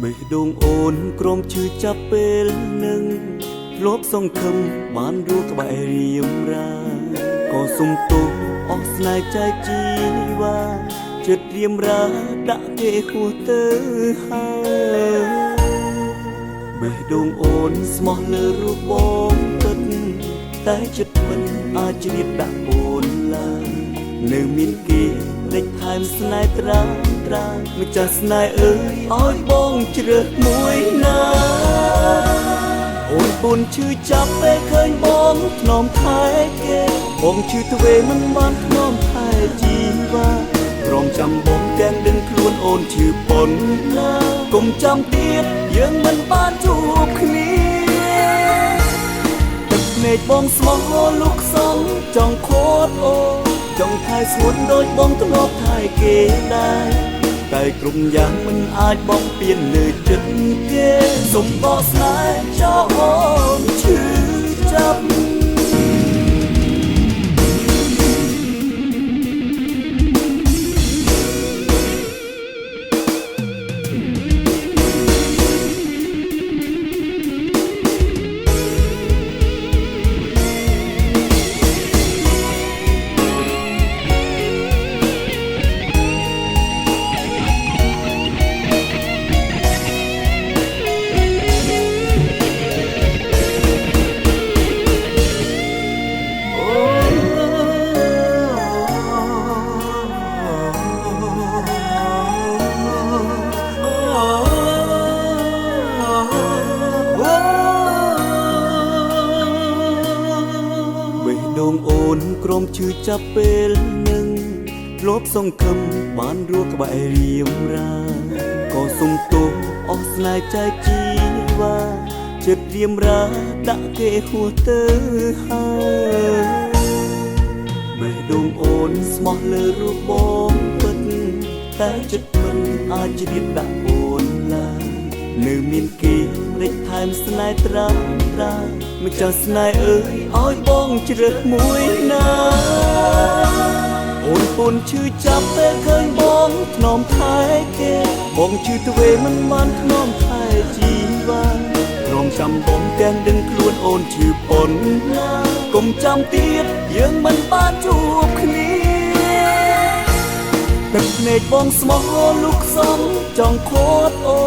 បេះដូងអូនក្រមឈឺចាប់ពេលនឹងលបសង្ឃឹមបានរស់ក្បែររៀមរាក៏សុំទោសអស់ស្នេហ៍ใจជីវ៉ាចិត្តរៀមរាដាក់គេហួសទៅហើយបេះដូងអូនស្មោះលើរូបបងពិតតែចិត្តមិនអាចជ្រាបដាក់អូនឡើយនៅមានគេលេចថែមស្នេហ៍ត្រាំម្ចាស់ស្នេហ៍អើយឲ្យបងជ្រើសមួយណាអូនពូនឈឺចាប់ពេលឃើញបងធ្នមថែគេបងឈឺទ្វេមិនបានធ្នមថែជីវ៉ាព្រមចាំបងទាំងដឹងខ្លួនអូនឈឺប៉ុនណាកុំចាំទៀតយើងមិនបានជួបគ្នាទឹកភ្នែកបងស្មោះលុកសងចង់ខត់អូចង់ថែស្ងួនដូចបងធ្លាប់ថែគេដែរតែគ្រប់យ៉ាងមិនអាចបងពៀនលើចិត្តគេសុំបោះស្នេហ៍ចោលអូនឈឺចាប់ដងអូនក្រមឈឺចាប់ពេលនឹងលបសង្ឃឹមបានរស់ក្បែររៀមរាក៏សុំទោសអស់ស្នេហ៍ใจជីវ៉ាចិត្តរៀមរាដាក់គេហួសទៅហើយបេះដូងអូនស្មោះលើរូបបងពិតតែចិត្តមិនអាចជ្រាបដាក់អូនឡើយនៅមានគេលេចថែមស្នេហ៍ត្រាំម្ចាស់ស្នេហ៍អើយឲ្យបងជ្រើសមួយណាអូនពូនឈឺចាប់ពេលឃើញបងធ្នមថែគេបងឈឺទ្វេមិនបានធ្នមថែជីវ៉ាព្រមចាំបងទាំងដឹងខ្លួនអូនឈឺប៉ុនណាកុំចាំទៀតយើងមិនបានជួបគ្នាទឹកភ្នែកបងស្មោះលុកសងចង់ខត់អូ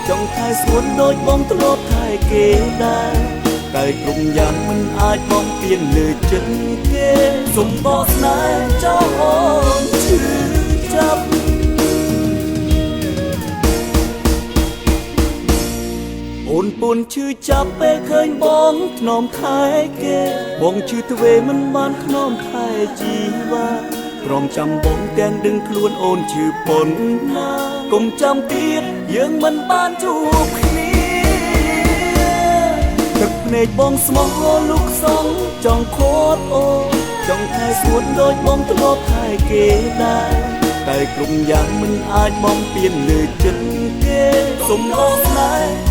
ចង់ថែស្ងួនដូចបងធ្លាប់ថែគេដែរតែគ្រប់យ៉ាងមិនអាចបងពៀនលើចិត្តគេសុំបោះស្នេហ៍ចោលអូនឈឺចាប់អូនពូនឈឺចាប់ពេលឃើញបងធ្នមថែគេបងឈឺទ្វេមិនបានធ្នមថែជីវ៉ាព្រមចាំបងទាំងដឹងខ្លួនអូនឈឺប៉ុនណាកុំចាំទៀតយើងមិនបានជួបគ្នាទឹកភ្នែកបងស្មោះលុកសងចង់ខត់អូចង់ថែស្ងួនដូចបងធ្លាប់ថែគេដែរតែគ្រប់យ៉ាងមិនអាចបងពៀនលើចិត្តគេសុំអស់ស្នេហ៍